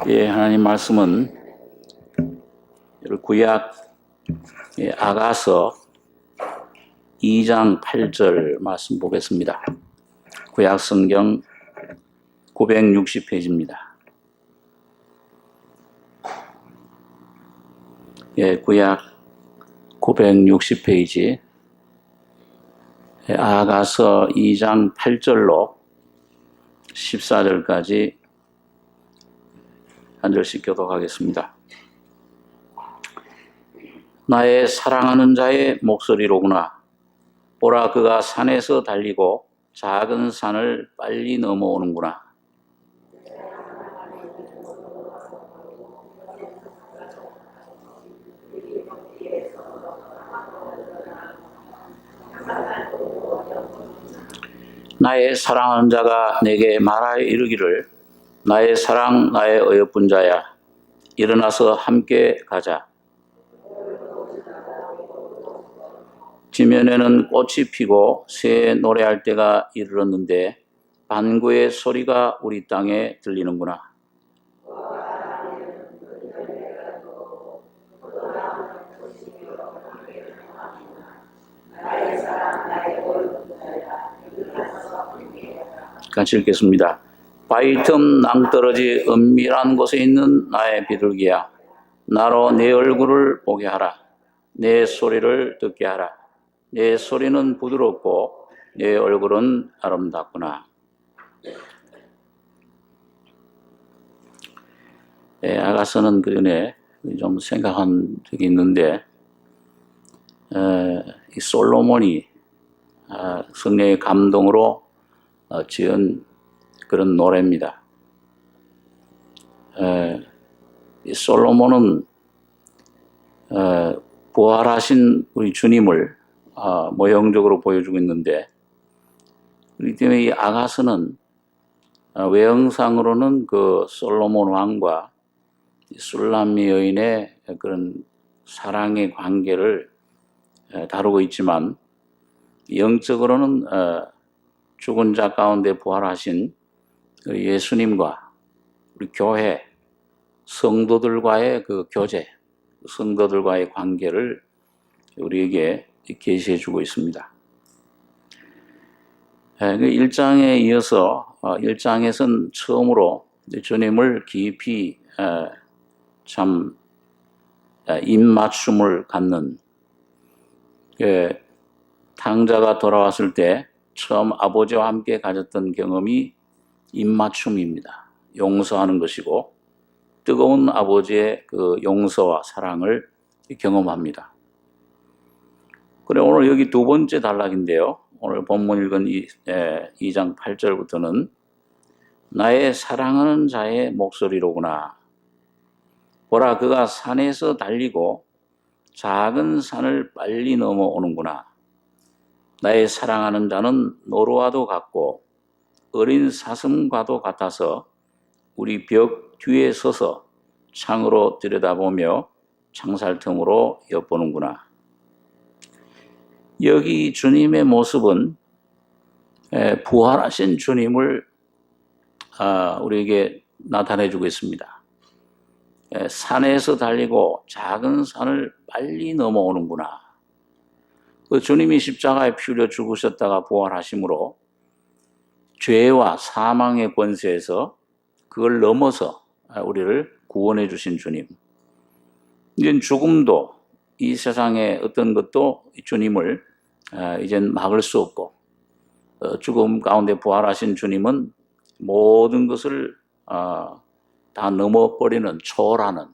예, 하나님 말씀은 구약 아가서 2장 8절 말씀 보겠습니다. 구약 성경 960페이지입니다. 예, 구약 960페이지 아가서 2장 8절로 14절까지 한 절씩 교독하겠습니다. 나의 사랑하는 자의 목소리로구나. 보라, 그가 산에서 달리고 작은 산을 빨리 넘어오는구나. 나의 사랑하는 자가 내게 말하여 이르기를, 나의 사랑, 나의 어여쁜 자야, 일어나서 함께 가자. 지면에는 꽃이 피고 새 노래할 때가 이르렀는데 반구의 소리가 우리 땅에 들리는구나. 같이 읽겠습니다. 바위 틈 낭떠러지 은밀한 곳에 있는 나의 비둘기야, 나로 내 얼굴을 보게 하라. 내 소리를 듣게 하라. 내 소리는 부드럽고 내 얼굴은 아름답구나. 아가서는 그 전에 좀 생각한 적이 있는데, 이 솔로몬이 성령의 감동으로 지은 그런 노래입니다. 이 솔로몬은 부활하신 우리 주님을 모형적으로 보여주고 있는데, 그렇기 때문에 이 아가서는 외형상으로는 그 솔로몬 왕과 술람미 여인의 그런 사랑의 관계를 다루고 있지만, 영적으로는 죽은 자 가운데 부활하신 예수님과 우리 교회 성도들과의 그 교제, 성도들과의 관계를 우리에게 계시해 주고 있습니다. 1장에 이어서 1장에서는 처음으로 주님을 깊이 참 입맞춤을 갖는, 탕자가 돌아왔을 때 처음 아버지와 함께 가졌던 경험이 입맞춤입니다. 용서하는 것이고 뜨거운 아버지의 그 용서와 사랑을 경험합니다. 그래, 오늘 여기 두 번째 단락인데요. 오늘 본문 읽은 2장 8절부터는 나의 사랑하는 자의 목소리로구나. 보라, 그가 산에서 달리고 작은 산을 빨리 넘어오는구나. 나의 사랑하는 자는 노루와도 같고 어린 사슴과도 같아서 우리 벽 뒤에 서서 창으로 들여다보며 창살틈으로 엿보는구나. 여기 주님의 모습은 부활하신 주님을 우리에게 나타내주고 있습니다. 산에서 달리고 작은 산을 빨리 넘어오는구나. 그 주님이 십자가에 피 흘려 죽으셨다가 부활하심으로 죄와 사망의 권세에서 그걸 넘어서 우리를 구원해 주신 주님. 이젠 죽음도, 이 세상의 어떤 것도 주님을 이젠 막을 수 없고, 죽음 가운데 부활하신 주님은 모든 것을 다 넘어버리는, 초월하는,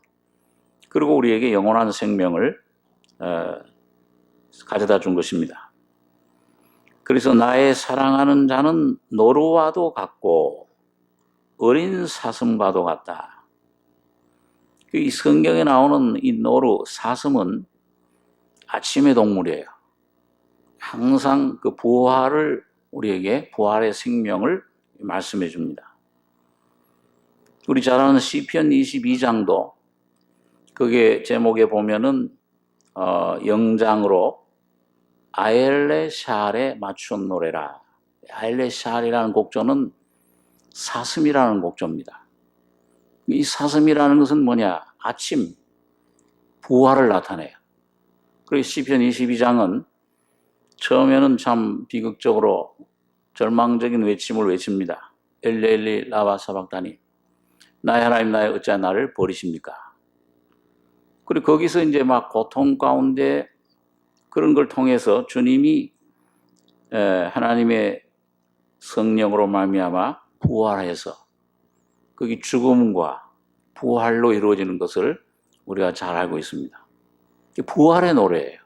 그리고 우리에게 영원한 생명을 가져다 준 것입니다. 그래서 나의 사랑하는 자는 노루와도 같고 어린 사슴과도 같다. 이 성경에 나오는 이 노루, 사슴은 아침의 동물이에요. 항상 그 부활을 우리에게, 부활의 생명을 말씀해 줍니다. 우리 잘 아는 시편 22장도 그게 제목에 보면은 영장으로 아엘레 샬에 맞춘 노래라. 아엘레 샬이라는 곡조는 사슴이라는 곡조입니다. 이 사슴이라는 것은 뭐냐? 아침, 부활을 나타내요. 그리고 시편 22장은 처음에는 참 비극적으로 절망적인 외침을 외칩니다. 엘리엘리 라바 사박다니, 나의 하나님 나의 어찌 나를 버리십니까? 그리고 거기서 이제 막 고통 가운데 그런 걸 통해서 주님이 하나님의 성령으로 말미암아 부활해서 거기 죽음과 부활로 이루어지는 것을 우리가 잘 알고 있습니다. 부활의 노래예요.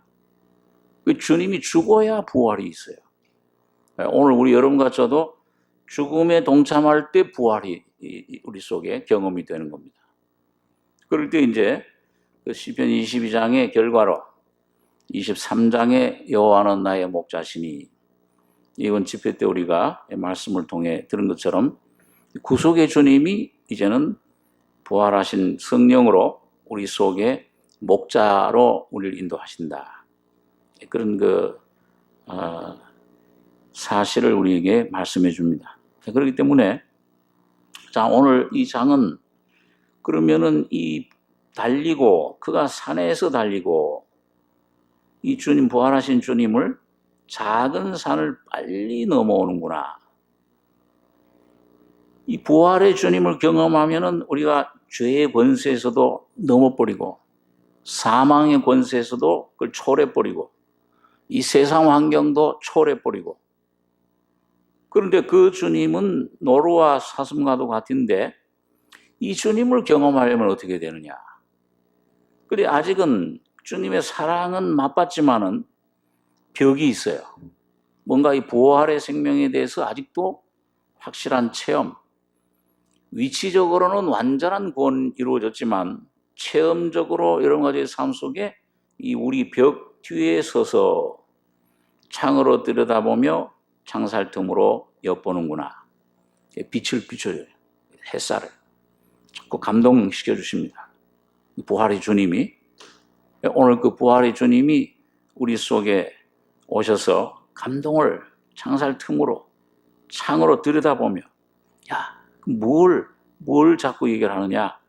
주님이 죽어야 부활이 있어요. 오늘 우리 여러분과 저도 죽음에 동참할 때 부활이 우리 속에 경험이 되는 겁니다. 그럴 때 이제 시편 22장의 결과로 23장의 여호와는 나의 목자시니, 이번 집회 때 우리가 말씀을 통해 들은 것처럼 구속의 주님이 이제는 부활하신 성령으로 우리 속에 목자로 우리를 인도하신다. 그런 사실을 우리에게 말씀해 줍니다. 그렇기 때문에 자, 오늘 이 장은 그러면은 이 달리고 그가 산에서 달리고 이 주님 부활하신 주님을 작은 산을 빨리 넘어오는구나. 이 부활의 주님을 경험하면은 우리가 죄의 권세에서도 넘어버리고 사망의 권세에서도 그걸 초래버리고 이 세상 환경도 초래버리고, 그런데 그 주님은 노루와 사슴과도 같은데 이 주님을 경험하려면 어떻게 되느냐? 그래 아직은 주님의 사랑은 맛봤지만은 벽이 있어요. 뭔가 이 부활의 생명에 대해서 아직도 확실한 체험, 위치적으로는 완전한 구원이 이루어졌지만 체험적으로 여러 가지의 삶 속에 이 우리 벽 뒤에 서서 창으로 들여다보며 창살 틈으로 엿보는구나. 빛을 비춰줘요. 햇살을. 자꾸 감동시켜 주십니다. 부활의 주님이, 오늘 그 부활의 주님이 우리 속에 오셔서 감동을 창살 틈으로 창으로 들여다보며, 야, 뭘 자꾸 얘기를 하느냐?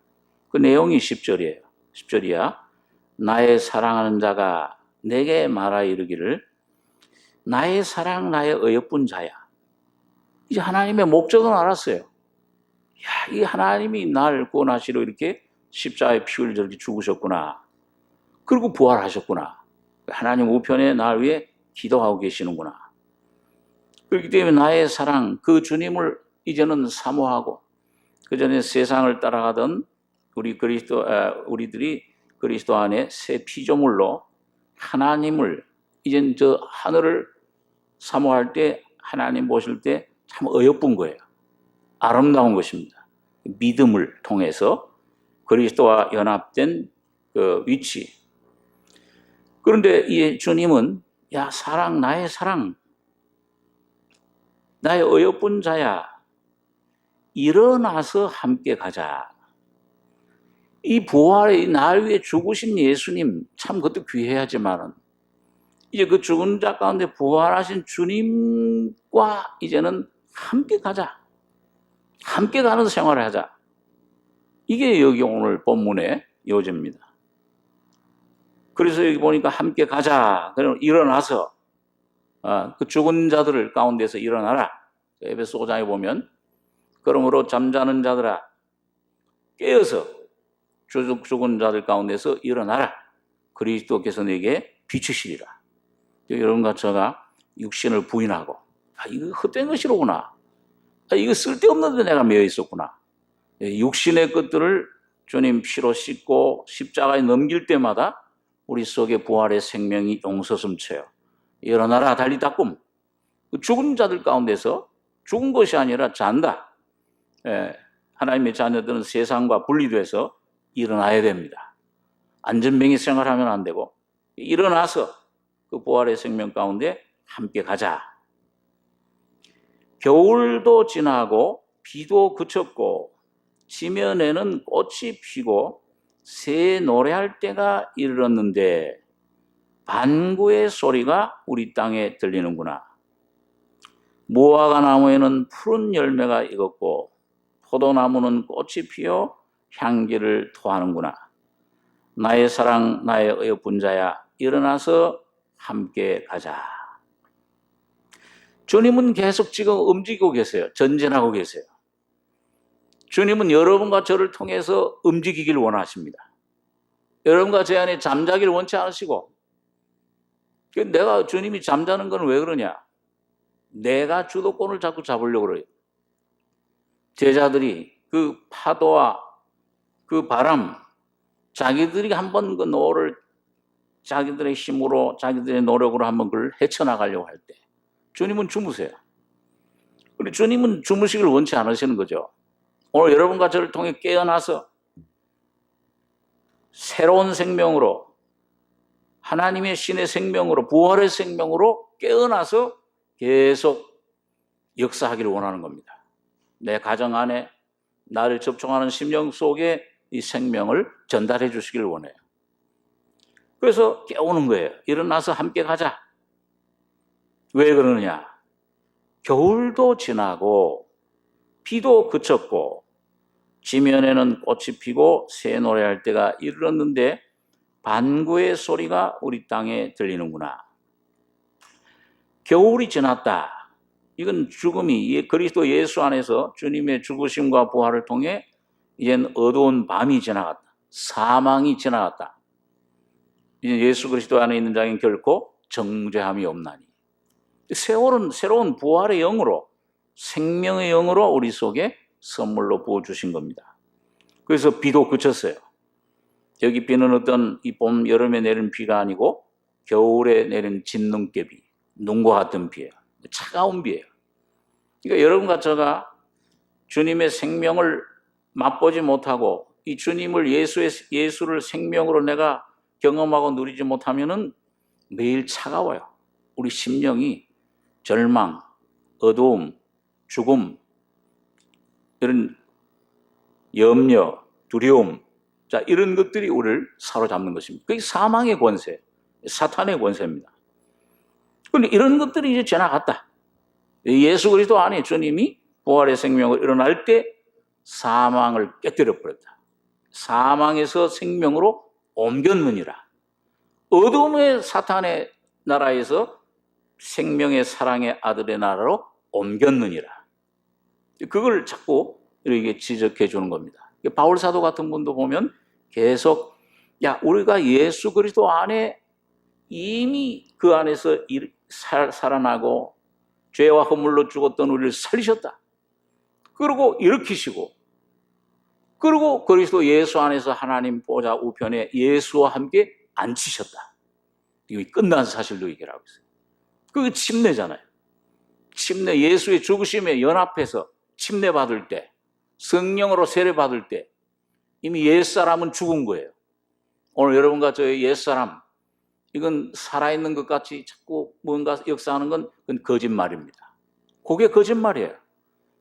그 내용이 10절이에요. 10절이야. 나의 사랑하는 자가 내게 말하 이르기를, 나의 사랑 나의 어여쁜 자야. 이제 하나님의 목적은 알았어요. 야, 이 하나님이 날 구원하시러 이렇게 십자가의 피를 저렇게 죽으셨구나. 그리고 부활하셨구나. 하나님 우편에 날 위해 기도하고 계시는구나. 그렇기 때문에 나의 사랑, 그 주님을 이제는 사모하고, 그 전에 세상을 따라가던 우리들이 그리스도 안에 새 피조물로 하나님을, 이젠 저 하늘을 사모할 때, 하나님 보실 때 참 어여쁜 거예요. 아름다운 것입니다. 믿음을 통해서 그리스도와 연합된 그 위치. 그런데 이 주님은, 야, 사랑, 나의 사랑, 나의 어여쁜 자야, 일어나서 함께 가자. 이 부활의 날 위해 죽으신 예수님, 참 그것도 귀해하지만은 이제 그 죽은 자 가운데 부활하신 주님과 이제는 함께 가자. 함께 가는 생활을 하자. 이게 여기 오늘 본문의 요지입니다. 그래서 여기 보니까 함께 가자. 그럼 일어나서 그 죽은 자들 가운데서 일어나라. 에베소 5장에 보면, 그러므로 잠자는 자들아 깨어서 죽은 자들 가운데서 일어나라. 그리스도께서 내게 비추시리라. 여러분과 저가 육신을 부인하고, 이거 헛된 것이로구나. 이거 쓸데없는 데 내가 매여 있었구나. 육신의 것들을 주님 피로 씻고 십자가에 넘길 때마다 우리 속에 부활의 생명이 용서숨쳐요. 일어나라 달리다 꿈. 죽은 자들 가운데서 죽은 것이 아니라 잔다. 하나님의 자녀들은 세상과 분리돼서 일어나야 됩니다. 안전병이 생활하면 안 되고 일어나서 그 부활의 생명 가운데 함께 가자. 겨울도 지나고 비도 그쳤고 지면에는 꽃이 피고 새 노래할 때가 이르렀는데 반구의 소리가 우리 땅에 들리는구나. 무화과 나무에는 푸른 열매가 익었고 포도나무는 꽃이 피어 향기를 토하는구나. 나의 사랑, 나의 어여쁜 자야, 일어나서 함께 가자. 주님은 계속 지금 움직이고 계세요. 전진하고 계세요. 주님은 여러분과 저를 통해서 움직이길 원하십니다. 여러분과 제 안에 잠자기를 원치 않으시고, 내가 주님이 잠자는 건 왜 그러냐? 내가 주도권을 자꾸 잡으려고 그래요. 제자들이 그 파도와 그 바람, 자기들이 한번 그 노를 자기들의 힘으로, 자기들의 노력으로 한번 그걸 헤쳐나가려고 할 때, 주님은 주무세요. 우리 주님은 주무시기를 원치 않으시는 거죠. 오늘 여러분과 저를 통해 깨어나서 새로운 생명으로, 하나님의 신의 생명으로, 부활의 생명으로 깨어나서 계속 역사하기를 원하는 겁니다. 내 가정 안에 나를 접촉하는 심령 속에 이 생명을 전달해 주시기를 원해요. 그래서 깨우는 거예요. 일어나서 함께 가자. 왜 그러느냐? 겨울도 지나고 비도 그쳤고 지면에는 꽃이 피고 새 노래할 때가 이르렀는데 반구의 소리가 우리 땅에 들리는구나. 겨울이 지났다. 이건 죽음이 그리스도 예수 안에서 주님의 죽으심과 부활을 통해 이젠 어두운 밤이 지나갔다. 사망이 지나갔다. 이제 예수 그리스도 안에 있는 자에겐 결코 정죄함이 없나니. 세월은 새로운 부활의 영으로, 생명의 영으로 우리 속에 선물로 부어주신 겁니다. 그래서 비도 그쳤어요. 여기 비는 어떤 이 봄, 여름에 내린 비가 아니고 겨울에 내린 진눈깨비, 눈과 같은 비예요. 차가운 비예요. 그러니까 여러분과 저가 주님의 생명을 맛보지 못하고 이 주님을 예수를 생명으로 내가 경험하고 누리지 못하면은 매일 차가워요. 우리 심령이 절망, 어두움, 죽음, 이런 염려, 두려움, 자, 이런 것들이 우리를 사로잡는 것입니다. 그게 사망의 권세, 사탄의 권세입니다. 그런데 이런 것들이 이제 지나갔다. 예수 그리스도 안에 주님이 부활의 생명을 일어날 때 사망을 깨뜨려 버렸다. 사망에서 생명으로 옮겼느니라. 어둠의 사탄의 나라에서 생명의 사랑의 아들의 나라로 옮겼느니라. 그걸 자꾸 이렇게 지적해 주는 겁니다. 바울 사도 같은 분도 보면 계속 우리가 예수 그리스도 안에 이미 그 안에서 살아나고 죄와 허물로 죽었던 우리를 살리셨다. 그리고 일으키시고, 그리고 그리스도 예수 안에서 하나님 보좌 우편에 예수와 함께 앉히셨다. 이거 끝난 사실로 얘기를 하고 있어요. 그게 침례잖아요. 침례, 예수의 죽으심에 연합해서 침례 받을 때, 성령으로 세례 받을 때 이미 옛사람은 죽은 거예요. 오늘 여러분과 저의 옛사람, 이건 살아있는 것 같이 자꾸 뭔가 역사하는 건 그건 거짓말입니다. 그게 거짓말이에요.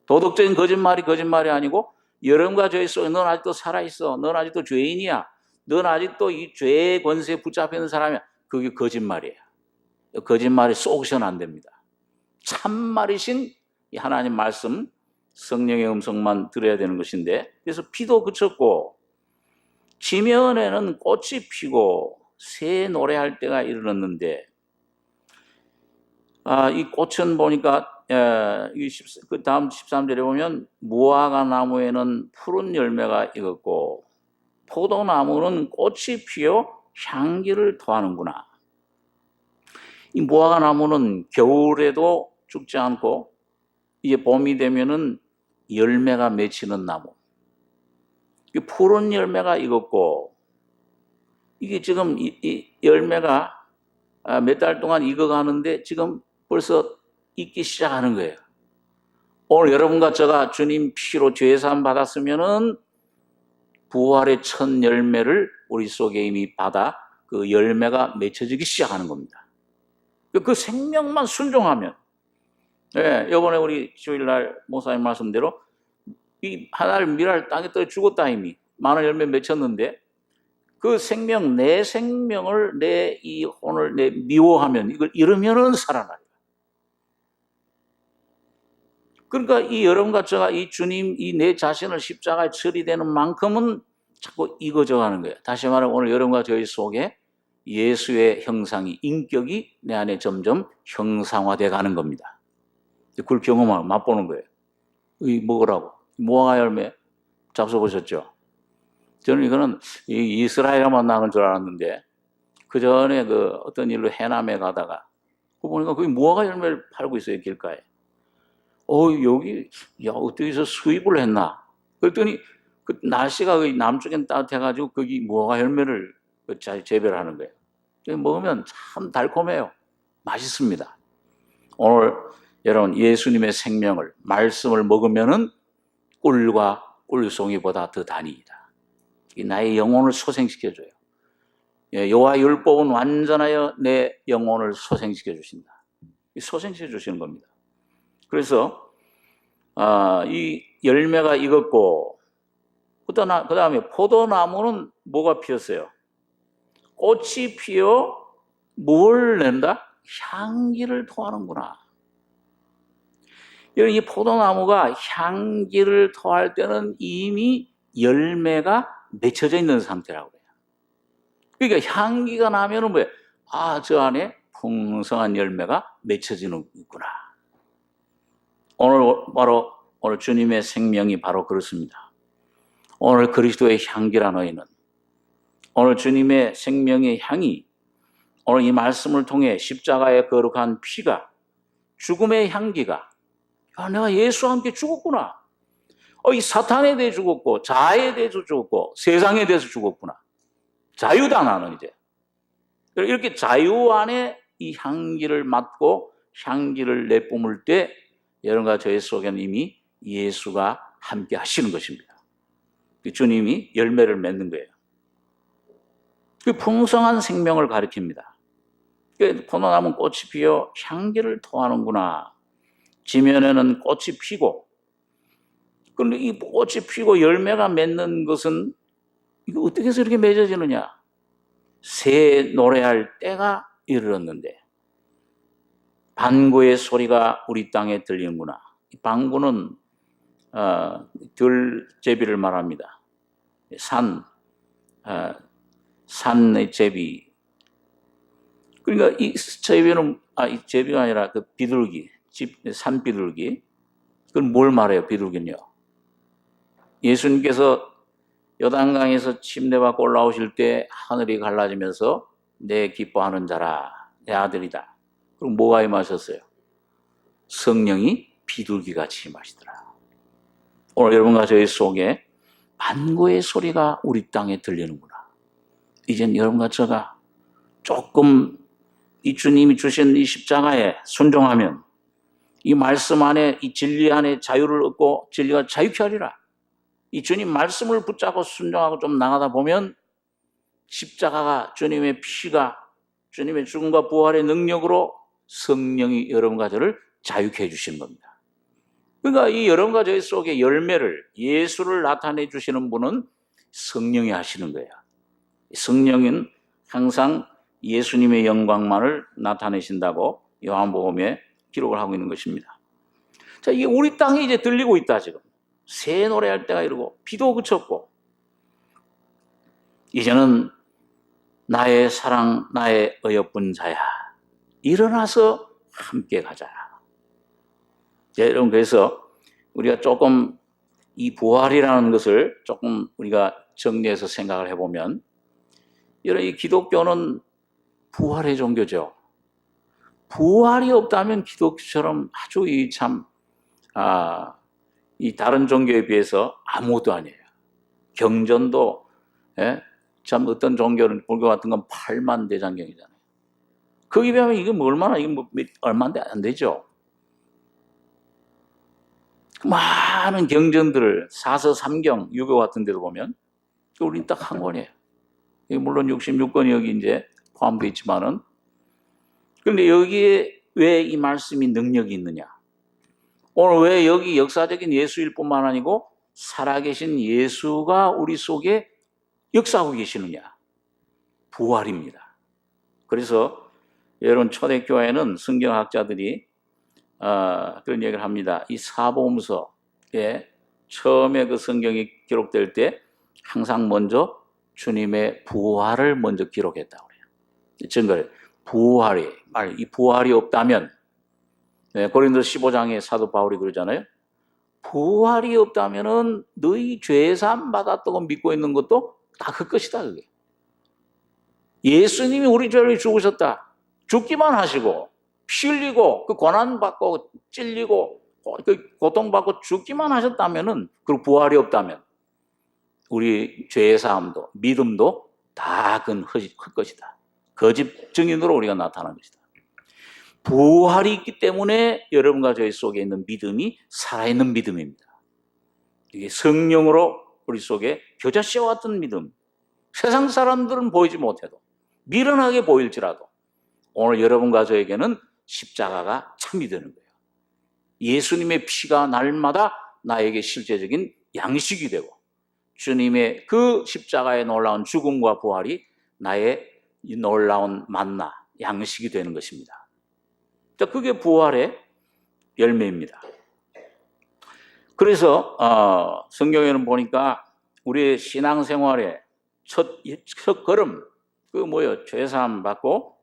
도덕적인 거짓말이 아니고 여러분과 저의 속에 넌 아직도 살아있어. 넌 아직도 죄인이야. 넌 아직도 이 죄의 권세에 붙잡혀 있는 사람이야. 그게 거짓말이에요. 거짓말에 쏘셔는 안 됩니다. 참말이신 이 하나님 말씀, 성령의 음성만 들어야 되는 것인데, 그래서 비도 그쳤고 지면에는 꽃이 피고 새 노래할 때가 이르렀는데, 이 꽃은 보니까 그 다음 13절에 보면 무화과 나무에는 푸른 열매가 익었고 포도나무는 꽃이 피어 향기를 토하는구나. 이 무화과 나무는 겨울에도 죽지 않고 이제 봄이 되면은 열매가 맺히는 나무. 푸른 열매가 익었고, 이게 지금 이 열매가 몇 달 동안 익어가는데 지금 벌써 익기 시작하는 거예요. 오늘 여러분과 제가 주님 피로 죄사함 받았으면은 부활의 첫 열매를 우리 속에 이미 받아 그 열매가 맺혀지기 시작하는 겁니다. 그 생명만 순종하면, 이번에 우리 주일날 목사님 말씀대로 이 하나를 미랄 땅에 떠 죽었다 이미 많은 열매 맺혔는데, 그 생명, 내 생명을 내 이 혼을 내 미워하면, 이걸 잃으면은 살아나요. 그러니까 이 여러분과 제가 이 주님, 이 내 자신을 십자가에 처리되는 만큼은 자꾸 익어져 가는 거예요. 다시 말하면 오늘 여러분과 저희 속에 예수의 형상이, 인격이 내 안에 점점 형상화돼 가는 겁니다. 그걸 경험하고 맛보는 거예요. 이 먹으라고. 무화과 열매 잡숴보셨죠? 저는 이거는 이스라엘에만 나는 줄 알았는데, 그 전에 그 어떤 일로 해남에 가다가 보니까 거기 무화과 열매를 팔고 있어요, 길가에. 여기, 야, 어디서 수입을 했나? 그랬더니 그 날씨가 남쪽엔 따뜻해가지고 거기 무화과 열매를 재배를 하는 거예요. 먹으면 참 달콤해요. 맛있습니다. 오늘 여러분 예수님의 생명을, 말씀을 먹으면은 꿀과 꿀송이보다 더 단이다. 나의 영혼을 소생시켜줘요. 여호와 율법은 완전하여 내 영혼을 소생시켜 주신다. 소생시켜 주시는 겁니다. 그래서 이 열매가 익었고, 그 다음에 포도나무는 뭐가 피었어요? 꽃이 피어 뭘 낸다? 향기를 토하는구나. 이 포도나무가 향기를 토할 때는 이미 열매가 맺혀져 있는 상태라고 해요. 그러니까 향기가 나면은 뭐예요? 저 안에 풍성한 열매가 맺혀지는 있구나. 오늘 주님의 생명이 바로 그렇습니다. 오늘 그리스도의 향기라 너희는, 오늘 주님의 생명의 향이, 오늘 이 말씀을 통해 십자가의 거룩한 피가, 죽음의 향기가, 내가 예수와 함께 죽었구나. 이 사탄에 대해 죽었고, 자아에 대해서 죽었고, 세상에 대해서 죽었구나. 자유다 나는 이제. 이렇게 자유 안에 이 향기를 맡고 향기를 내뿜을 때 여러분과 저의 속에는 이미 예수가 함께 하시는 것입니다. 주님이 열매를 맺는 거예요. 그 풍성한 생명을 가리킵니다. 포도나무는 꽃이 피어 향기를 토하는구나. 지면에는 꽃이 피고, 그런데 이 꽃이 피고 열매가 맺는 것은 이거 어떻게 해서 이렇게 맺어지느냐? 새 노래할 때가 이르렀는데 반구의 소리가 우리 땅에 들리는구나. 반구는 들제비를 말합니다. 산의 제비. 그러니까 이 제비는 이 제비가 아니라 그 비둘기, 산 비둘기. 그건 뭘 말해요? 비둘기는요. 예수님께서 요단강에서 침례받고 올라오실 때 하늘이 갈라지면서 내 기뻐하는 자라, 내 아들이다. 그럼 뭐가 임하셨어요? 성령이 비둘기같이 임하시더라. 오늘 여러분과 저희 속에 반구의 소리가 우리 땅에 들리는구나. 이젠 여러분과 제가 조금 이 주님이 주신 이 십자가에 순종하면 이 말씀 안에, 이 진리 안에 자유를 얻고 진리가 자유케 하리라. 이 주님 말씀을 붙잡고 순종하고 좀 나가다 보면 십자가가, 주님의 피가, 주님의 죽음과 부활의 능력으로 성령이 여러분과 저를 자유케 해주시는 겁니다. 그러니까 이 여러분과 저희 속에 열매를, 예수를 나타내 주시는 분은 성령이 하시는 거예요. 성령은 항상 예수님의 영광만을 나타내신다고 요한복음에 기록을 하고 있는 것입니다. 자, 이게 우리 땅에 이제 들리고 있다, 지금. 새 노래할 때가 이르고, 비도 그쳤고, 이제는 나의 사랑, 나의 어여쁜 자야, 일어나서 함께 가자. 여러분, 그래서 우리가 조금 이 부활이라는 것을 조금 우리가 정리해서 생각을 해보면, 여러분, 이 기독교는 부활의 종교죠. 부활이 없다면 기독교처럼 아주 이 다른 종교에 비해서 아무것도 아니에요. 경전도, 참 어떤 종교는, 불교 같은 건 8만 대장경이잖아요. 거기 비하면 이게 얼마나, 얼마인데 안 되죠. 많은 경전들을 사서삼경, 유교 같은 데도 보면 우리는 딱 한 권이에요. 물론 66권이 여기 이제 포함되어 있지만은, 그런데 여기에 왜 이 말씀이 능력이 있느냐? 오늘 왜 여기 역사적인 예수일 뿐만 아니고 살아계신 예수가 우리 속에 역사하고 계시느냐? 부활입니다. 그래서 여러분, 초대교회는 성경학자들이 그런 얘기를 합니다. 이 사복음서에 처음에 그 성경이 기록될 때 항상 먼저 주님의 부활을 먼저 기록했다고 그래요. 증거를 이 부활이 없다면, 고린도서 15장에 사도 바울이 그러잖아요. 부활이 없다면은 너희 죄사함 받았다고 믿고 있는 것도 다 그 것이다. 그게. 예수님이 우리 죄를 죽으셨다. 죽기만 하시고 피 흘리고 그 고난 받고 찔리고 그 고통받고 죽기만 하셨다면은, 그리고 부활이 없다면 우리 죄의 사함도 믿음도 다 그건 헛것이다. 거짓 증인으로 우리가 나타난 것이다. 부활이 있기 때문에 여러분과 저희 속에 있는 믿음이 살아있는 믿음입니다. 이게 성령으로 우리 속에 겨자씨와 같은 믿음, 세상 사람들은 보이지 못해도 미련하게 보일지라도 오늘 여러분과 저에게는 십자가가 참이 되는 거예요. 예수님의 피가 날마다 나에게 실제적인 양식이 되고 주님의 그 십자가의 놀라운 죽음과 부활이 나의 이 놀라운 만나, 양식이 되는 것입니다. 그게 부활의 열매입니다. 그래서 성경에는 보니까 우리의 신앙생활의 첫 걸음, 죄사함 받고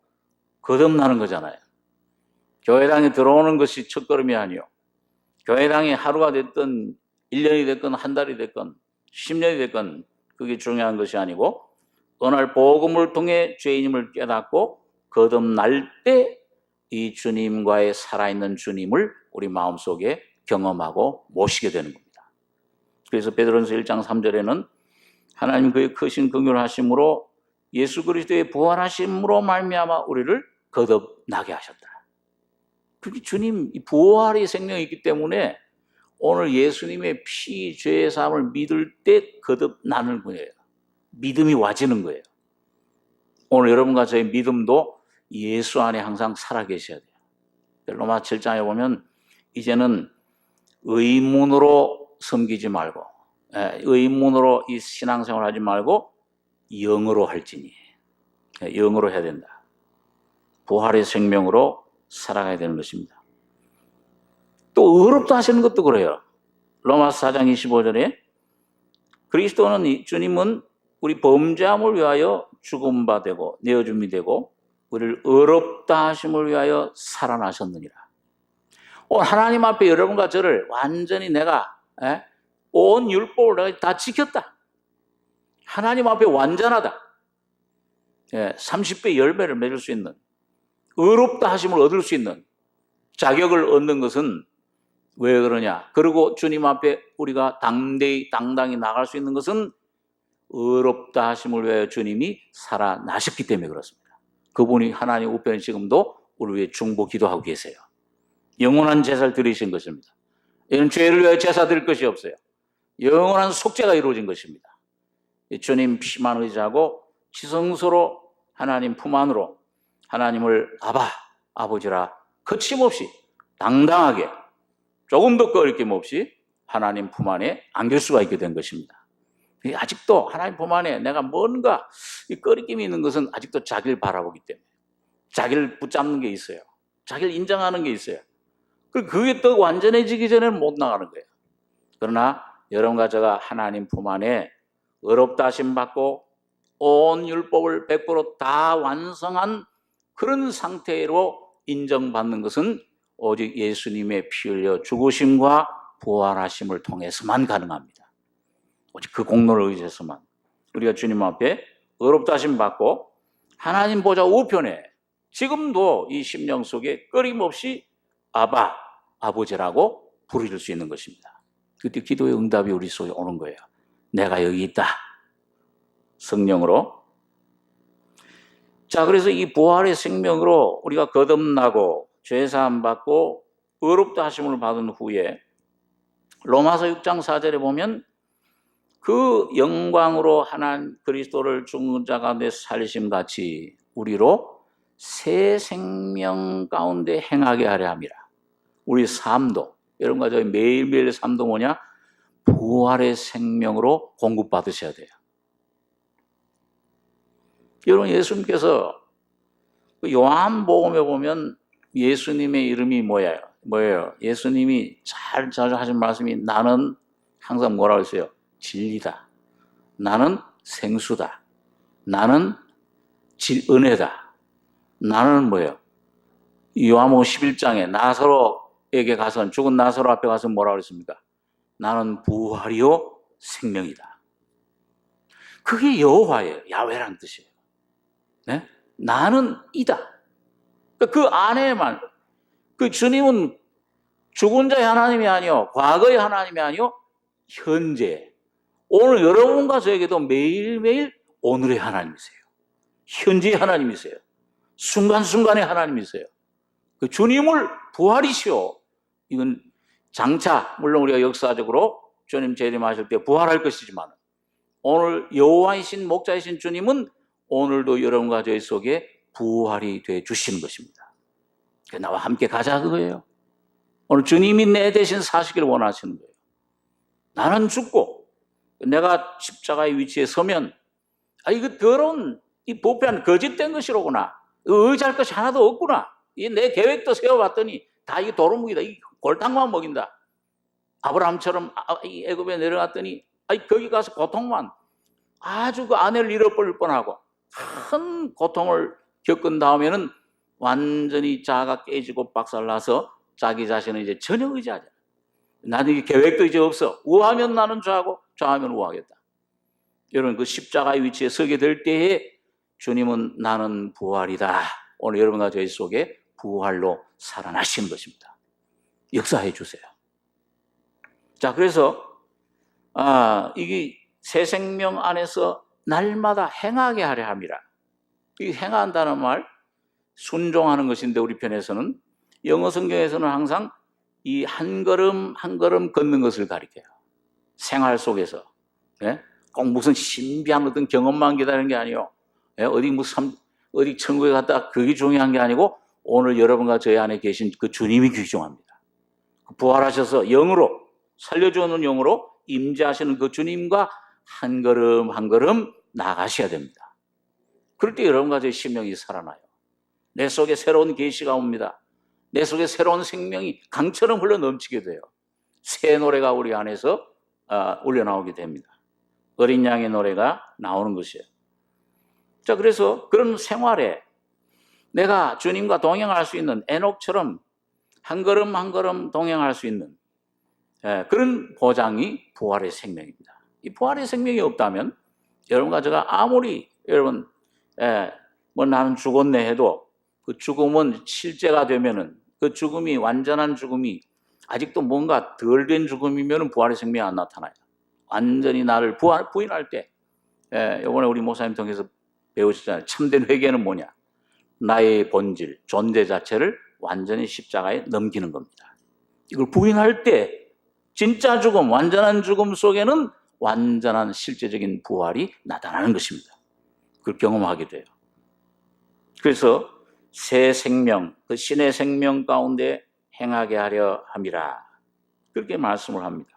거듭나는 거잖아요. 교회당에 들어오는 것이 첫 걸음이 아니요. 교회당이 하루가 됐든 1년이 됐건 한 달이 됐건 10년이 됐건 그게 중요한 것이 아니고, 어느 날 복음을 통해 죄인임을 깨닫고 거듭날 때 이 주님과의 살아있는 주님을 우리 마음속에 경험하고 모시게 되는 겁니다. 그래서 베드로전서 1장 3절에는 하나님 그의 크신 긍휼하심으로 예수 그리스도의 부활하심으로 말미암아 우리를 거듭나게 하셨다. 그게 주님 부활의 생명이 있기 때문에 오늘 예수님의 피, 죄의 사함을 믿을 때 거듭나는 거예요. 믿음이 와지는 거예요. 오늘 여러분과 저의 믿음도 예수 안에 항상 살아계셔야 돼요. 로마 7장에 보면 이제는 의문으로 섬기지 말고, 의문으로 이 신앙생활 하지 말고 영으로 할지니, 영으로 해야 된다. 부활의 생명으로 살아가야 되는 것입니다. 또 의롭다 하시는 것도 그래요. 로마서 4장 25절에 그리스도는, 주님은 우리 범죄함을 위하여 죽음 바 되고 내어줌이 되고 우리를 의롭다 하심을 위하여 살아나셨느니라. 오늘 하나님 앞에 여러분과 저를 완전히 내가 온 율법을 내가 다 지켰다. 하나님 앞에 완전하다. 30배 열매를 맺을 수 있는, 의롭다 하심을 얻을 수 있는 자격을 얻는 것은 왜 그러냐? 그리고 주님 앞에 우리가 당당히 나갈 수 있는 것은 의롭다 하심을 위하여 주님이 살아나셨기 때문에 그렇습니다. 그분이 하나님 우편에 지금도 우리 위해 중보 기도하고 계세요. 영원한 제사를 드리신 것입니다. 이런 죄를 위하여 제사 드릴 것이 없어요. 영원한 속죄가 이루어진 것입니다. 주님 피만 의지하고 지성소로 하나님 품 안으로 하나님을 아버지라 거침없이 당당하게 조금도 꺼리낌 없이 하나님 품 안에 안길 수가 있게 된 것입니다. 아직도 하나님 품 안에 내가 뭔가 꺼리낌이 있는 것은 아직도 자기를 바라보기 때문에, 자기를 붙잡는 게 있어요. 자기를 인정하는 게 있어요. 그게 더 완전해지기 전에는 못 나가는 거예요. 그러나 여러분과 제가 하나님 품 안에 의롭다 하심 받고 온 율법을 100%다 완성한 그런 상태로 인정받는 것은 오직 예수님의 피 흘려 죽으심과 부활하심을 통해서만 가능합니다. 오직 그 공로를 의지해서만 우리가 주님 앞에 의롭다 하심 받고 하나님 보좌 우편에 지금도 이 심령 속에 끊임없이 아버지라고 부를 수 있는 것입니다. 그때 기도의 응답이 우리 속에 오는 거예요. 내가 여기 있다. 성령으로. 자, 그래서 이 부활의 생명으로 우리가 거듭나고 죄사함 받고 의롭다 하심을 받은 후에 로마서 6장 4절에 보면 그 영광으로 하나님 그리스도를 죽은 자 가운데 살리심 같이 우리로 새 생명 가운데 행하게 하려 함이라. 우리 삶도, 여러분과 저희 매일매일의 삶도 뭐냐? 부활의 생명으로 공급받으셔야 돼요. 여러분, 예수님께서 요한복음에 보면 예수님의 이름이 뭐예요? 뭐예요? 예수님이 자주 하신 말씀이 나는 항상 뭐라고 했어요? 진리다. 나는 생수다. 나는 은혜다. 나는 뭐예요? 요한복음 11장에 나사로에게 가서 죽은 나사로 앞에 가서 뭐라고 그랬습니까? 나는 부활이요 생명이다. 그게 여호와예요. 야훼라는 뜻이에요. 네? 나는 이다. 그 안에만 그 주님은 죽은 자의 하나님이 아니요 과거의 하나님이 아니요 현재 오늘 여러분과 저에게도 매일매일 오늘의 하나님이세요. 현재의 하나님이세요. 순간순간의 하나님이세요. 그 주님을 부활이시오. 이건 장차 물론 우리가 역사적으로 주님 재림하실 때 부활할 것이지만 오늘 여호와이신 목자이신 주님은 오늘도 여러분과 저희 속에 부활이 돼 주시는 것입니다. 나와 함께 가자 그거예요. 오늘 주님이 내 대신 사시기를 원하시는 거예요. 나는 죽고 내가 십자가의 위치에 서면 이거 더러운 이 부패한 거짓된 것이로구나. 의지할 것이 하나도 없구나. 내 계획도 세워봤더니 다 이게 도루묵이다. 이 골탕만 먹인다. 아브라함처럼 애굽에 내려갔더니 거기 가서 고통만 아주 그 아내를 잃어버릴 뻔하고 큰 고통을 겪은 다음에는 완전히 자아가 깨지고 박살나서 자기 자신을 이제 전혀 의지하지 않아. 나는 이 계획도 이제 없어. 우하면 나는 좌하고 좌하면 우하겠다. 여러분 그 십자가의 위치에 서게 될 때에 주님은 나는 부활이다. 오늘 여러분과 저희 속에 부활로 살아나시는 것입니다. 역사해 주세요. 자, 그래서 이게 새 생명 안에서 날마다 행하게 하려 함이라. 이 행한다는 말 순종하는 것인데 우리 편에서는 영어 성경에서는 항상 이 한 걸음 한 걸음 걷는 것을 가리켜요. 생활 속에서. 예? 꼭 무슨 신비한 어떤 경험만 기다리는 게 아니에요. 예? 어디 천국에 갔다 그게 중요한 게 아니고 오늘 여러분과 저희 안에 계신 그 주님이 귀중합니다. 부활하셔서 영으로 살려주는 영으로 임재하시는 그 주님과 한 걸음 한 걸음 나가셔야 됩니다. 그럴 때 여러분과 저희 심령이 살아나요. 내 속에 새로운 계시가 옵니다. 내 속에 새로운 생명이 강처럼 흘러 넘치게 돼요. 새 노래가 우리 안에서 울려나오게 됩니다. 어린 양의 노래가 나오는 것이에요. 자, 그래서 그런 생활에 내가 주님과 동행할 수 있는 에녹처럼 한 걸음 한 걸음 동행할 수 있는 그런 보장이 부활의 생명입니다. 이 부활의 생명이 없다면 여러분과 제가 아무리 여러분 뭐 나는 죽었네 해도 그 죽음은 실제가 되면은 그 죽음이 완전한 죽음이 아직도 뭔가 덜 된 죽음이면은 부활의 생명이 안 나타나요. 완전히 나를 부인할 때 이번에 우리 목사님 통해서 배우셨잖아요. 참된 회개는 뭐냐? 나의 본질, 존재 자체를 완전히 십자가에 넘기는 겁니다. 이걸 부인할 때 진짜 죽음, 완전한 죽음 속에는 완전한 실제적인 부활이 나타나는 것입니다. 그걸 경험하게 돼요. 그래서 새 생명, 그 신의 생명 가운데 행하게 하려 함이라. 그렇게 말씀을 합니다.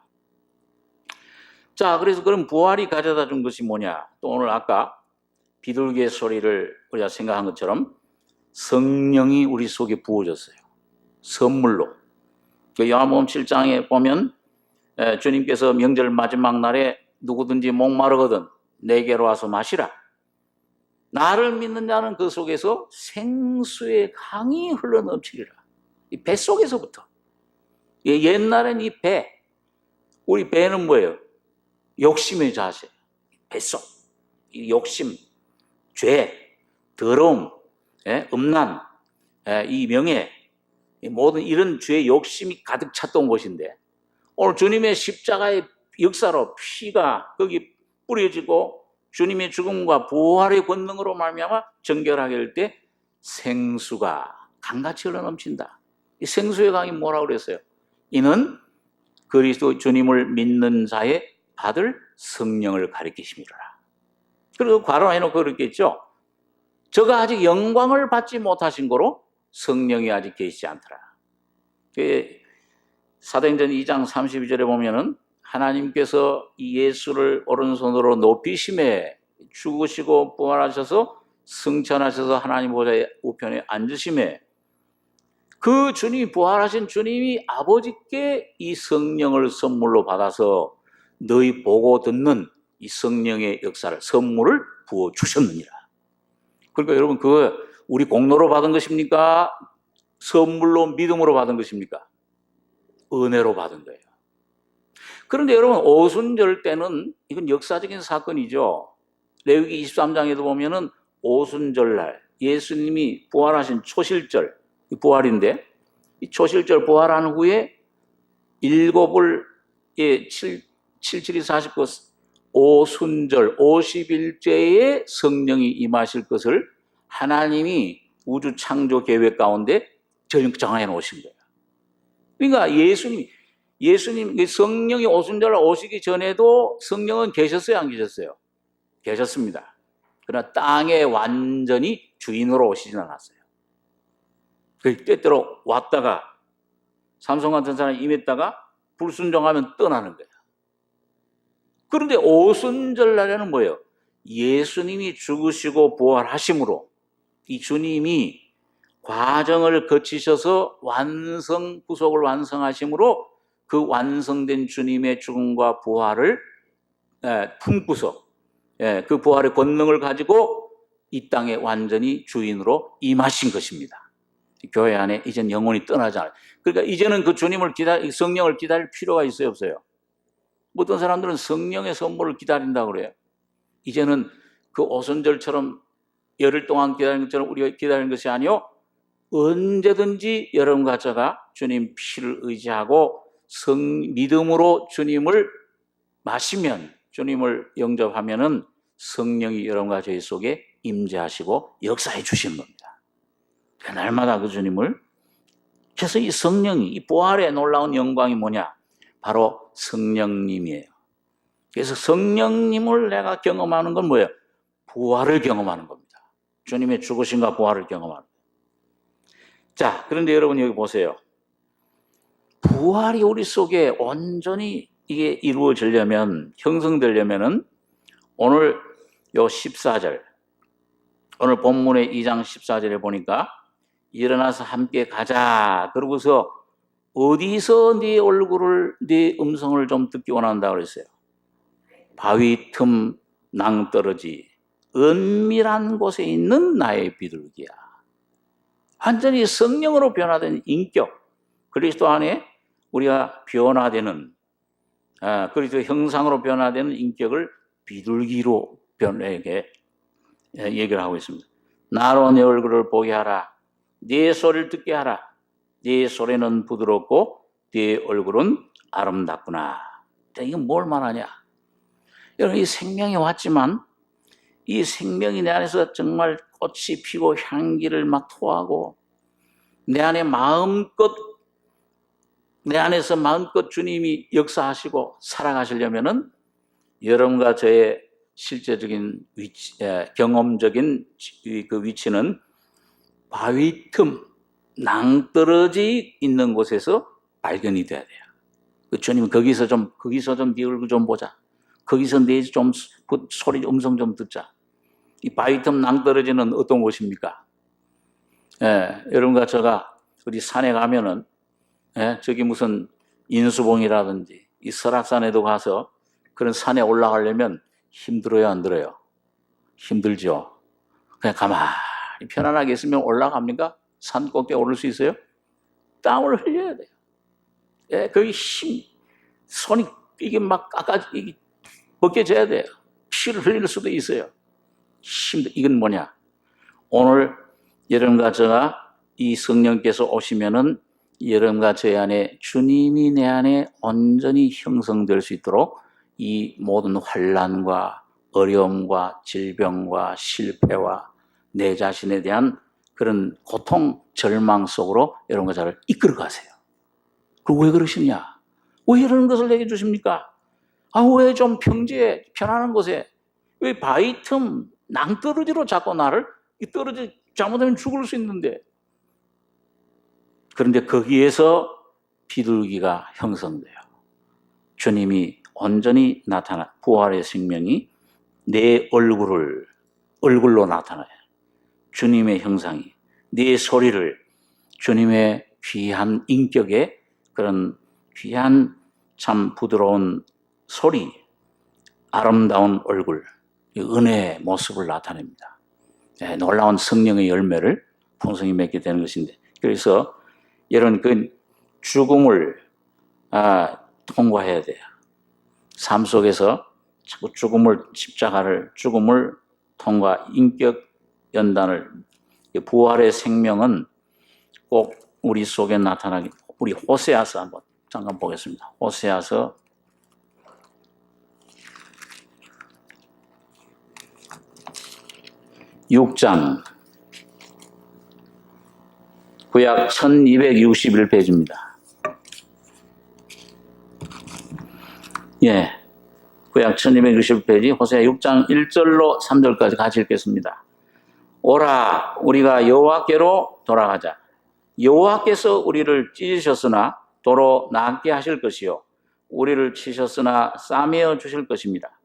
자, 그래서 그럼 부활이 가져다 준 것이 뭐냐? 또 오늘 아까 비둘기의 소리를 우리가 생각한 것처럼 성령이 우리 속에 부어졌어요. 선물로. 그 요한복음 7장에 보면 주님께서 명절 마지막 날에 누구든지 목마르거든 내게로 와서 마시라. 나를 믿는 자는 그 속에서 생수의 강이 흘러넘치리라. 이 배 속에서부터. 옛날엔 이 배, 우리 배는 뭐예요? 욕심의 자세. 뱃속. 이 욕심, 죄, 더러움, 음란, 이 명예, 모든 이런 죄의 욕심이 가득 찼던 곳인데 오늘 주님의 십자가의 역사로 피가 거기 뿌려지고 주님의 죽음과 부활의 권능으로 말미암아 정결하게 할 때 생수가 강같이 흘러넘친다. 이 생수의 강이 뭐라고 그랬어요? 이는 그리스도 주님을 믿는 자의 받을 성령을 가리키심이라. 그리고 괄호해놓고 그렇게 했죠. 저가 아직 영광을 받지 못하신 거로 성령이 아직 계시지 않더라. 사도행전 2장 32절에 보면은 하나님께서 이 예수를 오른손으로 높이심에 죽으시고 부활하셔서 승천하셔서 하나님 보좌의 우편에 앉으심에 그 주님이, 부활하신 주님이 아버지께 이 성령을 선물로 받아서 너희 보고 듣는 이 성령의 역사를, 선물을 부어주셨느니라. 그러니까 여러분, 그거 우리 공로로 받은 것입니까? 선물로, 믿음으로 받은 것입니까? 은혜로 받은 거예요. 그런데 여러분, 오순절 때는 이건 역사적인 사건이죠. 레위기 23장에도 보면은 오순절날 예수님이 부활하신 초실절, 부활인데, 이 초실절 부활한 후에 일곱을, 7, 49, 오순절 50일째에 성령이 임하실 것을 하나님이 우주 창조 계획 가운데 정해 놓으신 거예요. 그러니까 예수님 성령이 오순절 오시기 전에도 성령은 계셨어요, 안 계셨어요? 계셨습니다. 그러나 땅에 완전히 주인으로 오시진 않았어요. 때때로 왔다가 삼손 같은 사람이 임했다가 불순종하면 떠나는 거예요. 그런데 오순절 날에는 뭐예요? 예수님이 죽으시고 부활하심으로 이 주님이 과정을 거치셔서 구속을 완성하심으로 그 완성된 주님의 죽음과 부활을 품고서 그 부활의 권능을 가지고 이 땅에 완전히 주인으로 임하신 것입니다. 교회 안에 이젠 영혼이 떠나지 않아요. 그러니까 이제는 그 주님을 성령을 기다릴 필요가 있어요, 없어요? 어떤 사람들은 성령의 선물을 기다린다고 그래요. 이제는 그 오순절처럼 열흘 동안 기다리는 것처럼 우리가 기다리는 것이 아니요, 언제든지 여러분과 저가 주님 피를 의지하고 믿음으로 주님을 마시면, 주님을 영접하면은 성령이 여러분과 저희 속에 임재하시고 역사해 주시는 겁니다. 날마다 그 주님을. 그래서 이 성령이, 이 부활의 놀라운 영광이 뭐냐? 바로 성령님이에요. 그래서 성령님을 내가 경험하는 건 뭐예요? 부활을 경험하는 겁니다. 주님의 죽으심과 부활을 경험하는 거예요. 자, 그런데 여러분 여기 보세요. 부활이 우리 속에 온전히 이게 이루어지려면, 형성되려면은 오늘 요 14절, 오늘 본문의 2장 14절에 보니까 일어나서 함께 가자. 그러고서 어디서 네 얼굴을, 네 음성을 좀 듣기 원한다 그랬어요. 바위 틈 낭떠러지 은밀한 곳에 있는 나의 비둘기야. 완전히 성령으로 변화된 인격, 그리스도 안에 우리가 변화되는, 그리스도 형상으로 변화되는 인격을 비둘기로 얘기를 하고 있습니다. 나로 내 얼굴을 보게 하라. 네 소리를 듣게 하라. 네 소리는 부드럽고 네 얼굴은 아름답구나. 이건 뭘 말하냐? 여러분, 이 생명이 왔지만 이 생명이 내 안에서 정말 꽃이 피고 향기를 막 토하고 내 안에서 마음껏 주님이 역사하시고 살아가시려면은 여러분과 저의 실제적인 위치, 경험적인 그 위치는 바위 틈, 낭떠러지 있는 곳에서 발견이 돼야 돼요. 그 주님, 거기서 좀 네 얼굴 좀 보자. 거기서 내 좀 소리, 음성 좀 듣자. 이 바위 틈 낭떠러지는 어떤 곳입니까? 여러분과 제가 어디 산에 가면은, 저기 무슨 인수봉이라든지 이 설악산에도 가서 그런 산에 올라가려면 힘들어요, 안 들어요? 힘들죠. 그냥 가만히 편안하게 있으면 올라갑니까? 산 꼭대기 오를 수 있어요? 땀을 흘려야 돼요. 거기 손이 이게 막 이게 벗겨져야 돼요. 피를 흘릴 수도 있어요. 이건 뭐냐? 오늘 여러분과 저가 이 성령께서 오시면은 여러분과 저희 안에 주님이 내 안에 온전히 형성될 수 있도록 이 모든 환난과 어려움과 질병과 실패와 내 자신에 대한 그런 고통, 절망 속으로 여러분과 저를 이끌어 가세요. 그리고 왜 그러시냐? 왜 이런 것을 내게 주십니까? 왜 좀 평지에 편안한 곳에 왜 바위 틈 낭떠러지로 자꾸 나를 잘못하면 죽을 수 있는데. 그런데 거기에서 비둘기가 형성돼요. 주님이 온전히 부활의 생명이 내 얼굴로 나타나요. 주님의 형상이. 내 소리를 주님의 귀한 인격의 그런 귀한 참 부드러운 소리, 아름다운 얼굴, 은혜의 모습을 나타냅니다. 네, 놀라운 성령의 열매를 풍성히 맺게 되는 것인데, 그래서 이런 그 죽음을 통과해야 돼요. 삶 속에서 자꾸 죽음을 통과, 인격 연단을, 부활의 생명은 꼭 우리 속에 나타나기. 우리 호세아서 한번 잠깐 보겠습니다. 호세아서 6장, 구약 1261페이지입니다. 예, 구약 1261페이지 호세아 6장 1절로 3절까지 같이 읽겠습니다. 오라, 우리가 여호와께로 돌아가자. 여호와께서 우리를 찢으셨으나 도로 낫게 하실 것이요, 우리를 치셨으나 싸매어 주실 것입니다.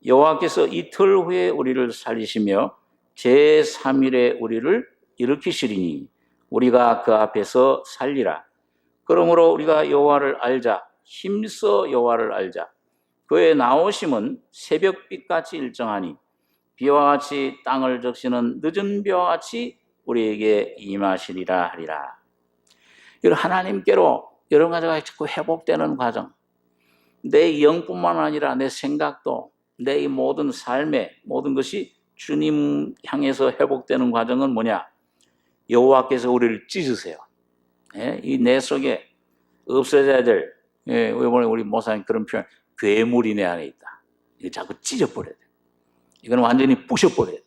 여호와께서 이틀 후에 우리를 살리시며 제3일에 우리를 일으키시리니 우리가 그 앞에서 살리라. 그러므로 우리가 여호와를 알자. 힘써 여호와를 알자. 그의 나오심은 새벽빛같이 일정하니 비와 같이 땅을 적시는 늦은 비와 같이 우리에게 임하시리라 하리라. 하나님께로 여러 가지가 자꾸 회복되는 과정, 내 영뿐만 아니라 내 생각도, 내 모든 삶의 모든 것이 주님 향해서 회복되는 과정은 뭐냐? 여호와께서 우리를 찢으세요. 이 내 속에 없어져야 될, 이번에 우리 목사님 그런 표현, 괴물이 내 안에 있다. 이거 자꾸 찢어버려야 돼. 이건 완전히 부셔버려야 돼.